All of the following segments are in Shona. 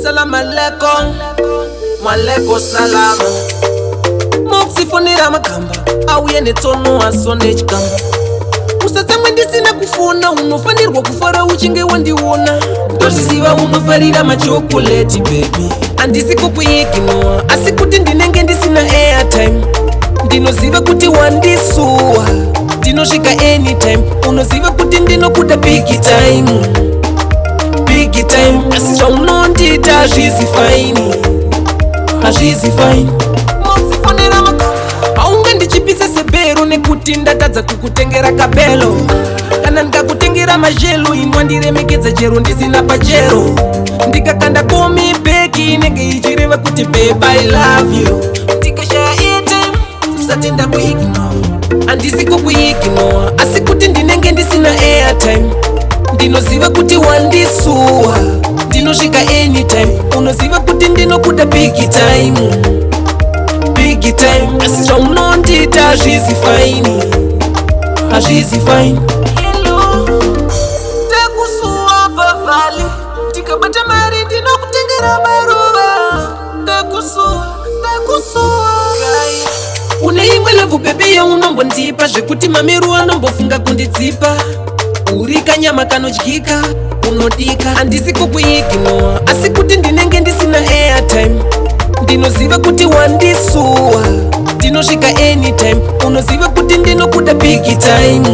Salam alaikum, walaikum salam. Moksifonera makamba, auye netono asone chikamba. Usatsamwe ndisina kufona, unofanirwa kufara uchinge wandiona. Ndozviziva unofarira machokoleti baby. Andisi kukuiginoa, asi kuti ndinenge ndisina airtime. Ndinoziva kuti wandisuwa, ndinosvika anytime. Unoziva kuti ndinokuda big time. Big time, asi zvaunondita hazvisi fine. Hazvisi fine. Moksifonera makamba, haunga ndichipisa sebero nekuti ndatadza kukutengera kabelo. Kana ndikakutengera majelo inwa ndiremekedza chero ndisina pachero. Ndikakanda komi beki inenge ichireva kuti babe I love you. Ndikashaya airtime usati ndakuignore. Handisi kukuignore, asi kuti ndinenge ndisina airtime. Ndinoziva kuti wandisuwa, ndinosvika anytime. Unoziva kuti ndinokuda big time. Big time, asi zvaunondita hazvisi fine. Hazvisi fine. Ndakusuwa pavhali, ndikabata mari ndinokutengera maruva. Ndakusuwa une imwe levu bebe yaunombondipa zvekuti mameru anombofunga kundidzipa. Uri kanyama kanodyika unodika. Handisi kukuignore, asi kuti ndinenge ndisina airtime. Ndinoziva kuti wandisuwa, ndinosvika anytime. Unoziva kuti ndinokuda big time.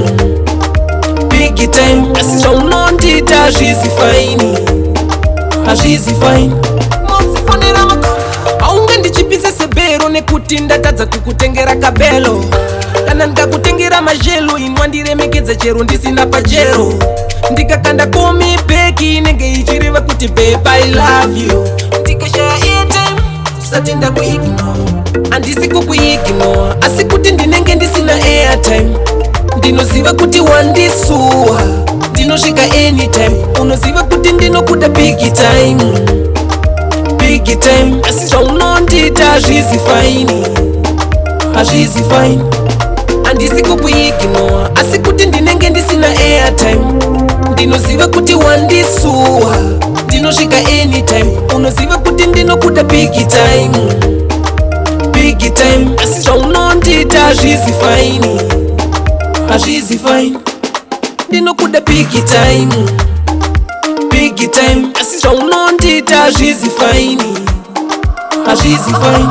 Big time, asi zvaunondita hazvisi fine. Hazvisi fine. Moksifonera makamba, haunga ndichipisa sebero nekuti ndatadza kukutengera kabelo. Kana ndikakutengera majelo inwa ndiremekedza chero ndisina pachero. Ndikakanda komi beki inenge ichireva kuti babe I love you. Ndikashaya airtime usati ndakuignore. Handisi kukuignore, asi kuti ndinenge ndisina airtime. Ndinoziva kuti wandisuwa, ndinosvika anytime. Unoziva kuti ndinokuda big time. Big time, asi zvaunondita hazvisi fine. Hazvisi fine. Handisi kukuignore, asi kuti ndinenge ndisina airtime. Ndinoziva kuti wandisuwa, ndinosvika anytime. Unoziva kuti ndinokuda big time. Big time, asi zvaunondita hazvisi fine. Hazvisi fine. Ndinokuda big time. Big time, asi zvaunondita hazvisi fine. Hazvisi fine.